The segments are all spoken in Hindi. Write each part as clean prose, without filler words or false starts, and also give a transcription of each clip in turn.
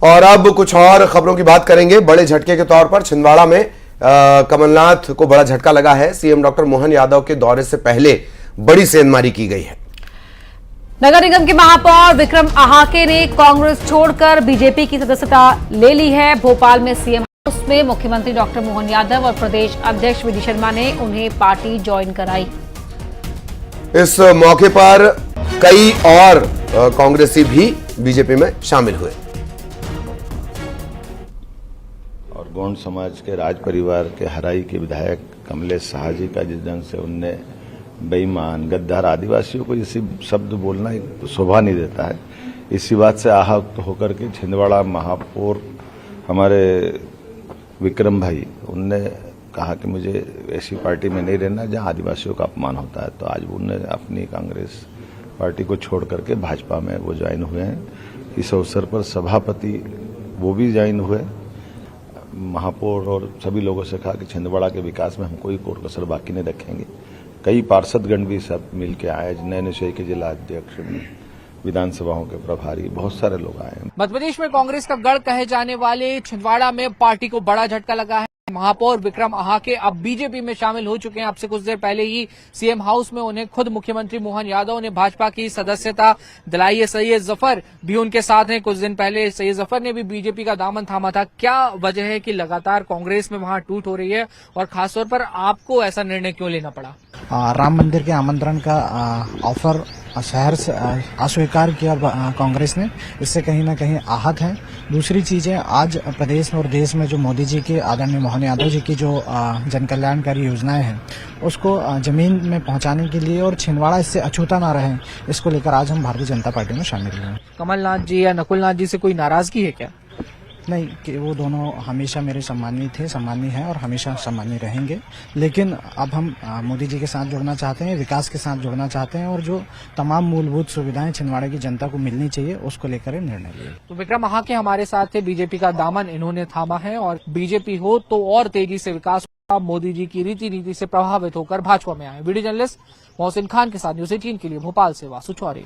और अब कुछ और खबरों की बात करेंगे। बड़े झटके के तौर पर छिंदवाड़ा में कमलनाथ को बड़ा झटका लगा है। सीएम डॉक्टर मोहन यादव के दौरे से पहले बड़ी सेंधमारी की गई है। नगर निगम के महापौर विक्रम आहाके ने कांग्रेस छोड़कर बीजेपी की सदस्यता ले ली है। भोपाल में सीएम हाउस में मुख्यमंत्री डॉक्टर मोहन यादव और प्रदेश अध्यक्ष विधि शर्मा ने उन्हें पार्टी ज्वाइन कराई। इस मौके पर कई और कांग्रेसी भी बीजेपी में शामिल हुए। और गौंड समाज के राज परिवार के हराई के विधायक कमलेश शाह जी का जिस ढंग से उनने बेईमान, गद्दार आदिवासियों को इसी शब्द बोलना शोभा नहीं देता है। इसी बात से आहत होकर के छिंदवाड़ा महापौर हमारे विक्रम भाई उनने कहा कि मुझे ऐसी पार्टी में नहीं रहना जहां आदिवासियों का अपमान होता है। तो आज उन्होंने अपनी कांग्रेस पार्टी को छोड़ करके भाजपा में वो ज्वाइन हुए हैं। इस अवसर पर सभापति वो भी ज्वाइन हुए। महापौर और सभी लोगों से कहा कि छिंदवाड़ा के विकास में हम कोई कोर कसर बाकी नहीं रखेंगे। कई पार्षदगण भी सब मिल के आए। नए शहर के जिला अध्यक्ष, विधानसभाओं के प्रभारी, बहुत सारे लोग आए। मध्य प्रदेश में कांग्रेस का गढ़ कहे जाने वाले छिंदवाड़ा में पार्टी को बड़ा झटका लगा है। महापौर विक्रम आहाके अब बीजेपी में शामिल हो चुके हैं। अब से कुछ देर पहले ही सीएम हाउस में उन्हें खुद मुख्यमंत्री मोहन यादव ने भाजपा की सदस्यता दिलाई है। सैयद जफर भी उनके साथ हैं। कुछ दिन पहले सैयद जफर ने भी बीजेपी का दामन थामा था। क्या वजह है कि लगातार कांग्रेस में वहां टूट हो रही है और खासतौर पर आपको ऐसा निर्णय क्यों लेना पड़ा? राम मंदिर के आमंत्रण का ऑफर शहर से अस्वीकार किया कांग्रेस ने, इससे कहीं ना कहीं आहत है। दूसरी चीजें, आज प्रदेश में और देश में जो मोदी जी के, आदरणीय मोहन यादव जी की जो जन कल्याणकारी योजनाएं हैं उसको जमीन में पहुंचाने के लिए और छिंदवाड़ा इससे अछूता ना रहे, इसको लेकर आज हम भारतीय जनता पार्टी में शामिल हुए। कमलनाथ जी या नकुलनाथ जी से कोई नाराजगी है क्या? नहीं, कि वो दोनों हमेशा मेरे सम्मानीय थे, सम्मानीय हैं और हमेशा सम्मानीय रहेंगे। लेकिन अब हम मोदी जी के साथ जुड़ना चाहते हैं, विकास के साथ जुड़ना चाहते हैं और जो तमाम मूलभूत सुविधाएं छिंदवाड़ा की जनता को मिलनी चाहिए उसको लेकर निर्णय लिए। तो विक्रम आहाके हमारे साथ थे। बीजेपी का दामन इन्होंने थामा है और बीजेपी हो तो और तेजी से विकास होगा। मोदी जी की रीति नीति से प्रभावित होकर भाजपा में आए। वीडियो जर्नलिस्ट मोहसिन खान के साथ न्यूज़ 18 के लिए भोपाल से वासु चौधरी।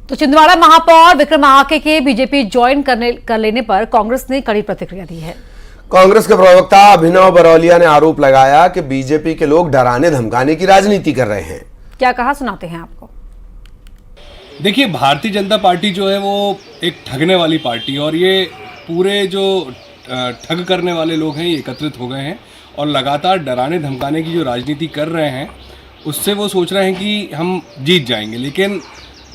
तो छिंदवाड़ा महापौर विक्रम आहाके के बीजेपी ज्वाइन कर लेने पर कांग्रेस ने कड़ी प्रतिक्रिया दी है। कांग्रेस के प्रवक्ता अभिनव बरौलिया ने आरोप लगाया कि बीजेपी के लोग डराने धमकाने की राजनीति कर रहे हैं। क्या कहा, सुनाते हैं आपको। देखिए, भारतीय जनता पार्टी जो है वो एक ठगने वाली पार्टी, और ये पूरे जो ठग करने वाले लोग हैं ये एकत्रित हो गए हैं और लगातार डराने धमकाने की जो राजनीति कर रहे हैं उससे वो सोच रहे हैं कि हम जीत जाएंगे। लेकिन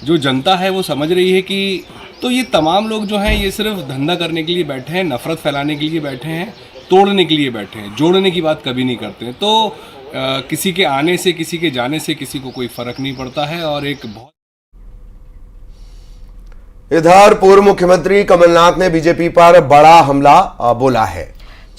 जो जनता है वो समझ रही है कि तो ये तमाम लोग जो हैं ये सिर्फ धंधा करने के लिए बैठे हैं, नफरत फैलाने के लिए बैठे हैं, तोड़ने के लिए बैठे हैं, जोड़ने की बात कभी नहीं करते हैं। तो किसी के आने से, किसी के जाने से किसी को कोई फर्क नहीं पड़ता है। और एक बहुत इधर पूर्व मुख्यमंत्री कमलनाथ ने बीजेपी पर बड़ा हमला बोला है।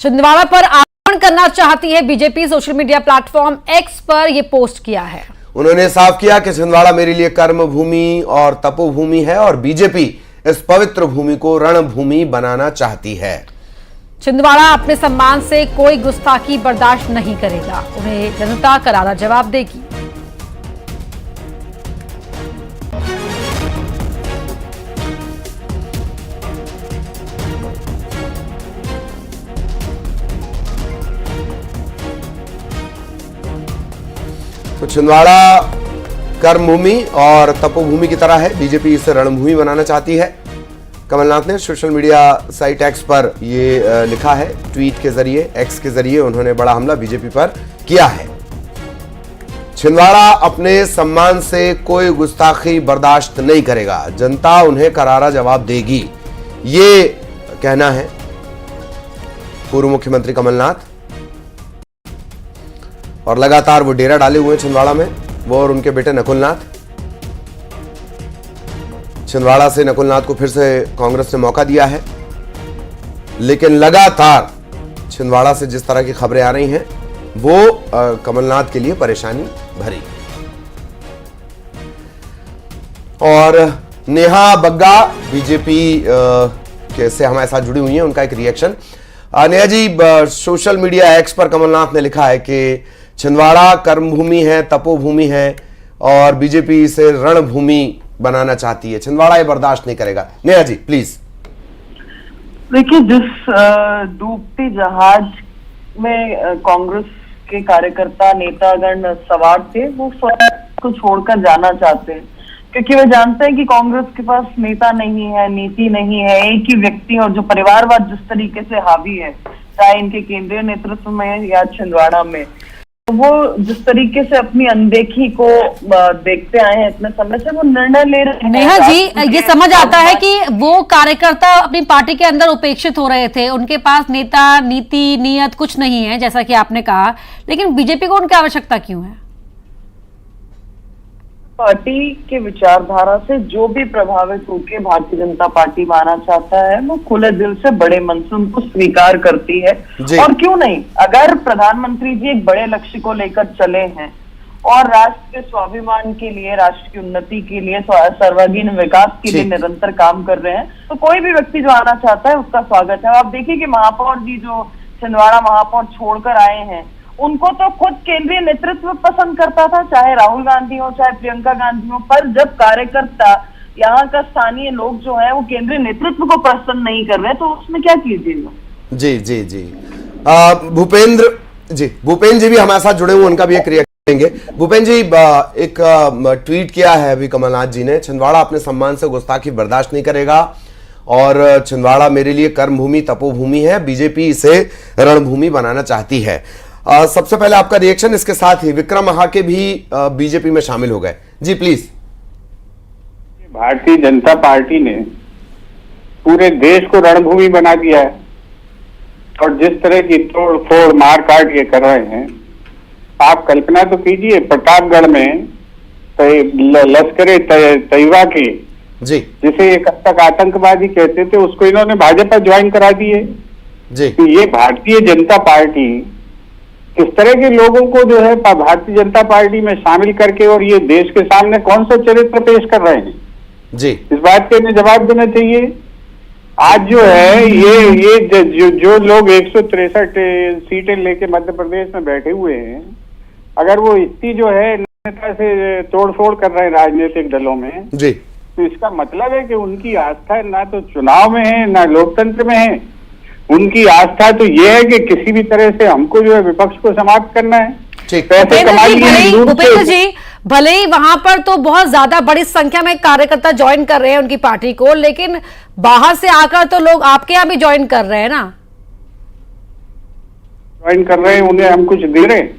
छिंदवाड़ा पर आक्रमण करना चाहती है BJP. Social media platform x पर यह पोस्ट किया है। उन्होंने साफ किया कि छिंदवाड़ा मेरे लिए कर्म भूमि और तपोभूमि है और बीजेपी इस पवित्र भूमि को रणभूमि बनाना चाहती है। छिंदवाड़ा अपने सम्मान से कोई गुस्ताखी बर्दाश्त नहीं करेगा। उन्हें जनता करारा जवाब देगी। तो छिंदवाड़ा कर्मभूमि और तपोभूमि की तरह है, बीजेपी इसे रणभूमि बनाना चाहती है। कमलनाथ ने सोशल मीडिया साइट एक्स पर ये लिखा है। ट्वीट के जरिए, एक्स के जरिए उन्होंने बड़ा हमला बीजेपी पर किया है। छिंदवाड़ा अपने सम्मान से कोई गुस्ताखी बर्दाश्त नहीं करेगा, जनता उन्हें करारा जवाब देगी, ये कहना है पूर्व मुख्यमंत्री कमलनाथ। और लगातार वो डेरा डाले हुए हैं छिंदवाड़ा में, वो और उनके बेटे नकुलनाथ। छिंदवाड़ा से नकुलनाथ को फिर से कांग्रेस ने मौका दिया है, लेकिन लगातार छिंदवाड़ा से जिस तरह की खबरें आ रही हैं वो कमलनाथ के लिए परेशानी भरी। और नेहा बग्गा बीजेपी से हमारे साथ जुड़ी हुई हैं, उनका एक reaction. Neha ji, social media x पर कमलनाथ ने लिखा है कि छिंदवाड़ा कर्मभूमि है, तपोभूमि है और बीजेपी इसे रणभूमि बनाना चाहती है, छिंदवाड़ा ये बर्दाश्त नहीं करेगा। नेहा जी प्लीज। देखिए, जिस डूबती जहाज में कांग्रेस के कार्यकर्ता नेतागण सवार थे, वो स्वयं को छोड़कर जाना चाहते हैं, क्योंकि वे जानते हैं कि कांग्रेस के पास नेता नहीं है, नीति नहीं है, एक ही व्यक्ति, और जो परिवारवाद जिस तरीके से हावी है, चाहे इनके केंद्रीय नेतृत्व में या छिंदवाड़ा में, तो वो जिस तरीके से अपनी अनदेखी को देखते आए हैं इतने समय से, वो निर्णय ले रहे हैं। नेहा जी, ये समझ आता है कि वो कार्यकर्ता अपनी पार्टी के अंदर उपेक्षित हो रहे थे, उनके पास नेता, नीति, नियत कुछ नहीं है, जैसा कि आपने कहा, लेकिन बीजेपी को उनकी आवश्यकता क्यों है? पार्टी के विचारधारा से जो भी प्रभावित होकर भारतीय जनता पार्टी में आना चाहता है, वो खुले दिल से बड़े मन से उनको स्वीकार करती है। और क्यों नहीं, अगर प्रधानमंत्री जी एक बड़े लक्ष्य को लेकर चले हैं और राष्ट्र के स्वाभिमान के लिए, राष्ट्र की उन्नति के लिए, सर्वांगीण विकास के लिए निरंतर काम कर रहे हैं, तो कोई भी व्यक्ति जो आना चाहता है उसका स्वागत है। आप देखिए कि महापौर जी जो छिंदवाड़ा महापौर छोड़कर आए हैं, उनको तो खुद केंद्रीय नेतृत्व पसंद करता था, चाहे राहुल गांधी हो चाहे प्रियंका गांधी हो, पर जब कार्यकर्ता, यहाँ का स्थानीय लोग जो है वो केंद्रीय नेतृत्व को पसंद नहीं कर रहे, तो उसमें क्या कीजिएगा। जी जी जी, भूपेंद्र जी भी हमारे साथ जुड़े हुए, उनका भी एक रिएक्शन देंगे। भूपेंद्र जी, एक ट्वीट किया है अभी कमलनाथ जी ने, छिंदवाड़ा अपने सम्मान से गुस्ताखी बर्दाश्त नहीं करेगा और छिंदवाड़ा मेरे लिए कर्मभूमि तपोभूमि है, बीजेपी इसे रणभूमि बनाना चाहती है। सबसे पहले आपका रिएक्शन, इसके साथ ही विक्रम आहाके भी बीजेपी में शामिल हो गए। जी प्लीज। भारतीय जनता पार्टी ने पूरे देश को रणभूमि बना दिया है और जिस तरह की तोड़ फोड़ मार काट के कर रहे हैं, आप कल्पना तो कीजिए, प्रतापगढ़ में लश्कर तैयबा के जी, जिसे एक तक आतंकवादी कहते थे, उसको इन्होंने भाजपा ज्वाइन करा दिए जी। तो ये भारतीय जनता पार्टी इस तरह के लोगों को जो है भारतीय जनता पार्टी में शामिल करके, और ये देश के सामने कौन सा चरित्र पेश कर रहे हैं जी, इस बात के जवाब देना चाहिए। आज जो है ये जो लोग 163 सीटें लेके मध्य प्रदेश में बैठे हुए हैं, अगर वो इतनी जो है नेता से तोड़फोड़ कर रहे हैं राजनीतिक दलों में जी, तो इसका मतलब है कि उनकी आस्था ना तो चुनाव में है ना लोकतंत्र में है। उनकी आस्था तो ये है कि किसी भी तरह से हमको जो है विपक्ष को समाप्त करना है, पैसे कमा लिए। भूपेंद्र जी, भले ही वहां पर तो बहुत ज्यादा बड़ी संख्या में कार्यकर्ता ज्वाइन कर रहे हैं उनकी पार्टी को, लेकिन बाहर से आकर तो लोग आपके यहाँ भी ज्वाइन कर रहे हैं ना। ज्वाइन कर रहे हैं, उन्हें हम कुछ दे रहे हैं?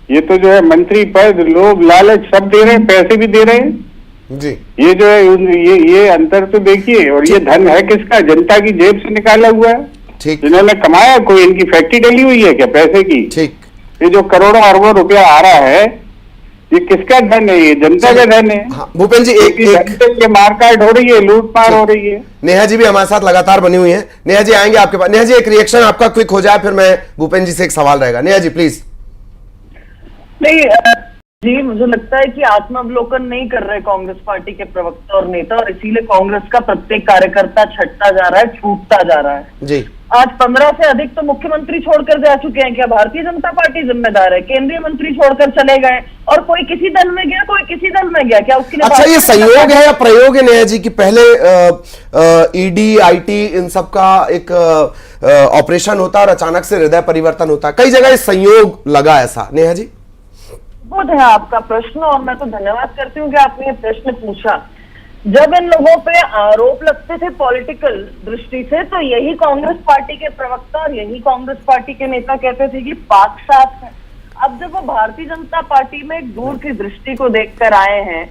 ये तो जो है मंत्री पद, लोभ, लालच सब दे रहे हैं, पैसे भी दे रहे हैं जी। ये जो है ये अंतर तो देखिए, और ये धन है किसका? जनता की जेब से निकाला हुआ है, जिन्होंने कमाया। कोई इनकी फैक्ट्री डली हुई है क्या पैसे की? ठीक, ये जो करोड़ों अरबों रुपया आ रहा है, ये किसका धन है? ये जनता का धन है। हाँ, भूपेंद्र जी, एक मारकाट हो रही है, लूटपाट हो रही है। नेहा जी भी हमारे साथ लगातार बनी हुई है। नेहा जी आएंगे आपके पास। नेहा जी, एक रिएक्शन आपका क्विक हो जाए, फिर मैं भूपेंद्र जी से एक सवाल रहेगा। नेहा जी प्लीज। नहीं जी, मुझे लगता है कि आत्मावलोकन नहीं कर रहे कांग्रेस पार्टी के प्रवक्ता और नेता, और इसीलिए कांग्रेस का प्रत्येक कार्यकर्ता छटता जा रहा है, छूटता जा रहा है जी। आज 15 से अधिक तो मुख्यमंत्री छोड़कर जा चुके हैं। क्या भारतीय जनता पार्टी जिम्मेदार है? केंद्रीय मंत्री छोड़कर चले गए, और कोई किसी दल में गया, कोई किसी दल में गया। क्या उसके लिए अच्छा, ये संयोग है या प्रयोग है नेहा जी कि पहले ईडी, आईटी इन सब का एक ऑपरेशन होता और अचानक से हृदय परिवर्तन होता? कई जगह संयोग लगा ऐसा। नेहा जी, बहुत है आपका प्रश्न, और मैं तो धन्यवाद करती हूँ कि आपने ये प्रश्न पूछा। जब इन लोगों पे आरोप लगते थे पॉलिटिकल दृष्टि से, तो यही कांग्रेस पार्टी के प्रवक्ता और यही कांग्रेस पार्टी के नेता कहते थे कि पाक साफ है। अब जब वो भारतीय जनता पार्टी में एक दूर की दृष्टि को देखकर आए हैं,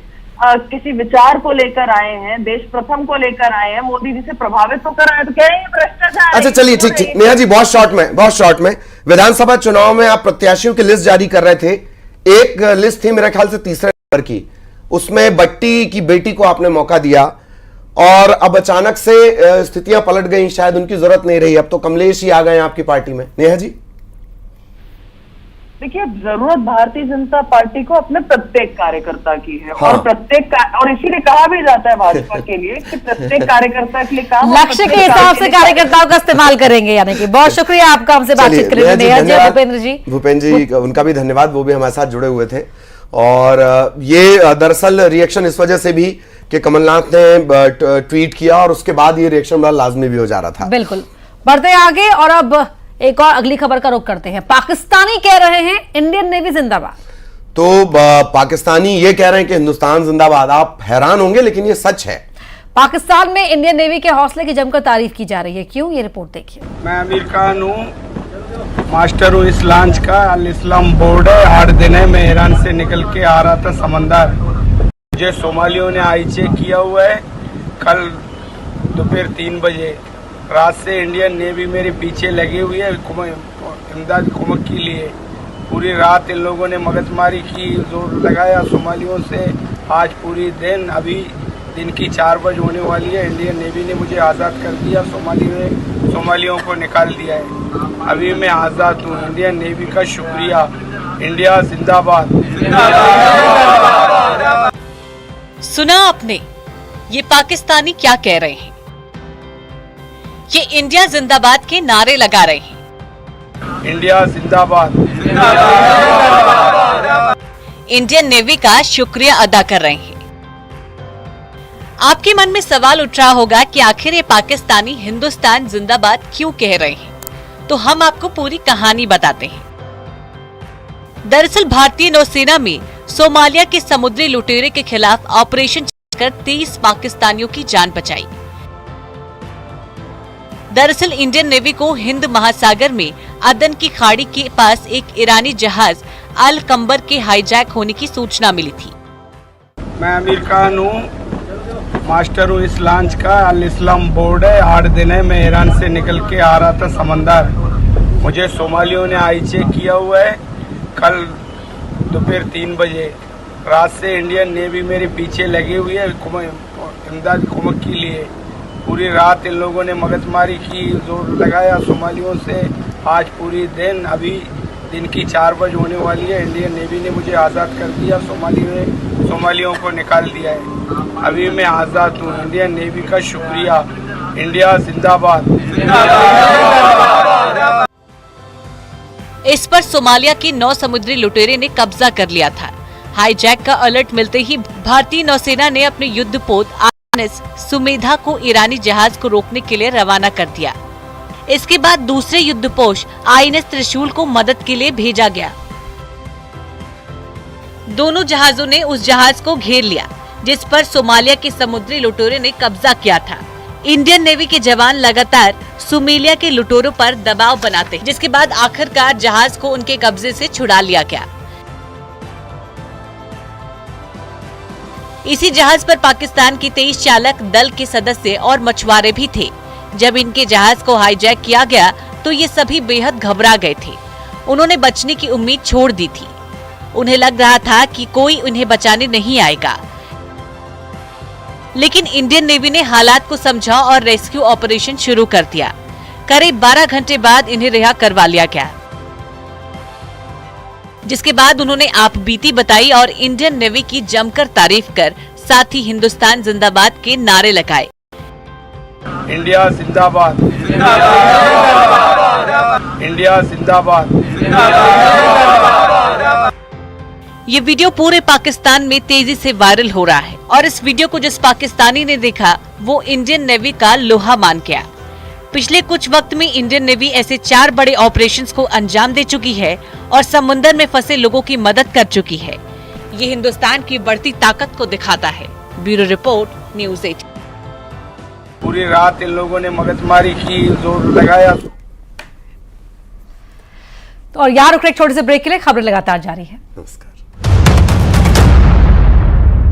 किसी विचार को लेकर आए हैं, देश प्रथम को लेकर आए हैं, मोदी जी से प्रभावित होकर आए, तो क्या ये भ्रष्टाचार? अच्छा चलिए, ठीक ठीक। नेहा जी, बहुत शॉर्ट में विधानसभा चुनाव में आप प्रत्याशियों की लिस्ट जारी कर रहे थे। एक लिस्ट थी मेरे ख्याल से तीसरे नंबर की, उसमें बट्टी की बेटी को आपने मौका दिया, और अब अचानक से स्थितियां पलट गई, शायद उनकी जरूरत नहीं रही, अब तो कमलेश ही आ गए आपकी पार्टी में। नेहा जी, देखिए, जरूरत भारतीय जनता पार्टी को अपने प्रत्येक कार्यकर्ता की है। हाँ। और इसीलिए कहा भी जाता है भाजपा के लिए कि प्रत्येक कार्यकर्ता के लिए काम, लक्ष्य के हिसाब से कार्यकर्ताओं का इस्तेमाल करेंगे। यानी कि बहुत शुक्रिया आपका हमसे बातचीत करने के लिए। भूपेंद्र जी, उनका भी धन्यवाद, वो भी हमारे साथ जुड़े हुए थे। और ये दरअसल रिएक्शन इस वजह से भी कि कमलनाथ ने ट्वीट किया और उसके बाद ये रिएक्शन बड़ा लाजमी भी हो जा रहा था। बिल्कुल, बढ़ते हैं आगे और अब एक और अगली खबर का रुख करते हैं। पाकिस्तानी कह रहे हैं इंडियन नेवी जिंदाबाद। तो पाकिस्तानी ये कह रहे हैं कि हिंदुस्तान जिंदाबाद। आप हैरान होंगे लेकिन ये सच है। पाकिस्तान में इंडियन नेवी के हौसले की जमकर तारीफ की जा रही है। क्यों, ये रिपोर्ट देखिए। मैं अमीर खान हूँ, मास्टर हूँ इस लॉन्च का। अल इस्लाम बोर्ड है। 8 दिन है, मैं ईरान से निकल के आ रहा था समंदर। मुझे सोमालियों ने आई चेक किया हुआ है। कल दोपहर 3 बजे रात से इंडियन नेवी मेरे पीछे लगी हुई है इमदाद कुमक के लिए। पूरी रात इन लोगों ने मगजमारी की, जोर लगाया सोमालियों से। आज पूरी दिन, अभी दिन की 4 बजे होने वाली है, इंडियन नेवी ने मुझे आज़ाद कर दिया। सोमालियों को निकाल दिया है। अभी मैं आज़ाद हूँ। इंडियन नेवी का शुक्रिया। इंडिया जिंदाबाद। सुना आपने, ये पाकिस्तानी क्या कह रहे हैं? ये इंडिया जिंदाबाद के नारे लगा रहे हैं। इंडिया जिंदाबाद। इंडियन नेवी का शुक्रिया अदा कर रहे हैं। आपके मन में सवाल उठ रहा होगा कि आखिर ये पाकिस्तानी हिंदुस्तान जिंदाबाद क्यों कह रहे हैं? तो हम आपको पूरी कहानी बताते हैं। दरअसल भारतीय नौसेना में सोमालिया के समुद्री लुटेरे के खिलाफ ऑपरेशन चलाकर 30 पाकिस्तानियों की जान बचाई। दरअसल इंडियन नेवी को हिंद महासागर में अदन की खाड़ी के पास एक ईरानी जहाज अल कंबर के हाईजैक होने की सूचना मिली थी। मैं अमीर खान हूँ, मास्टर हूँ इस लॉन्च का। अल इस्लाम बोर्ड है। 8 दिन है, मैं ईरान से निकल के आ रहा था समंदर। मुझे सोमालियों ने आई चेक किया हुआ है। कल दोपहर 3 बजे रात से इंडियन नेवी मेरे पीछे लगी हुई है इमदाद कुमक के लिए। पूरी रात इन लोगों ने मगजमारी की, जोर लगाया सोमालियों से। आज पूरी दिन, अभी दिन की 4 बजे होने वाली है, इंडियन नेवी ने मुझे आज़ाद कर दिया। सोमालियों को निकाल दिया है। अभी मैं आज़ाद हूँ। इंडियन नेवी का शुक्रिया। इंडिया जिंदाबाद। इस पर सोमालिया के 9 समुद्री लुटेरे ने कब्जा कर लिया था। हाईजैक का अलर्ट मिलते ही भारतीय नौसेना ने अपने युद्धपोत INS सुमेधा को ईरानी जहाज को रोकने के लिए रवाना कर दिया। इसके बाद दूसरे युद्धपोत INS त्रिशूल को मदद के लिए भेजा गया। दोनों जहाजों ने उस जहाज को घेर लिया जिस पर सोमालिया के समुद्री लुटेरों ने कब्जा किया था। इंडियन नेवी के जवान लगातार सोमालिया के लुटेरों पर दबाव बनाते, जिसके बाद आखिरकार जहाज को उनके कब्जे से छुड़ा लिया गया। इसी जहाज पर पाकिस्तान के 23 चालक दल के सदस्य और मछुआरे भी थे। जब इनके जहाज को हाईजैक किया गया तो ये सभी बेहद घबरा गए थे। उन्होंने बचने की उम्मीद छोड़ दी थी। उन्हें लग रहा था कि कोई उन्हें बचाने नहीं आएगा, लेकिन इंडियन नेवी ने हालात को समझा और रेस्क्यू ऑपरेशन शुरू कर दिया। करीब 12 घंटे बाद इन्हें रिहा करवा लिया गया, जिसके बाद उन्होंने आपबीती बताई और इंडियन नेवी की जमकर तारीफ कर साथ ही हिंदुस्तान जिंदाबाद के नारे लगाए। इंडिया जिंदाबाद। इंडिया जिंदाबाद। ये वीडियो पूरे पाकिस्तान में तेजी से वायरल हो रहा है और इस वीडियो को जिस पाकिस्तानी ने देखा वो इंडियन नेवी का लोहा मान गया। पिछले कुछ वक्त में इंडियन नेवी ऐसे 4 बड़े ऑपरेशंस को अंजाम दे चुकी है और समुद्र में फंसे लोगों की मदद कर चुकी है। ये हिंदुस्तान की बढ़ती ताकत को दिखाता है। Bureau report, news 18। पूरी रात इन लोगों ने मगजमारी की, जोर लगाया। तो और यहाँ रुक रहे एक छोटे से ब्रेक के लिए, खबरें लगातार जारी है। नमस्कार।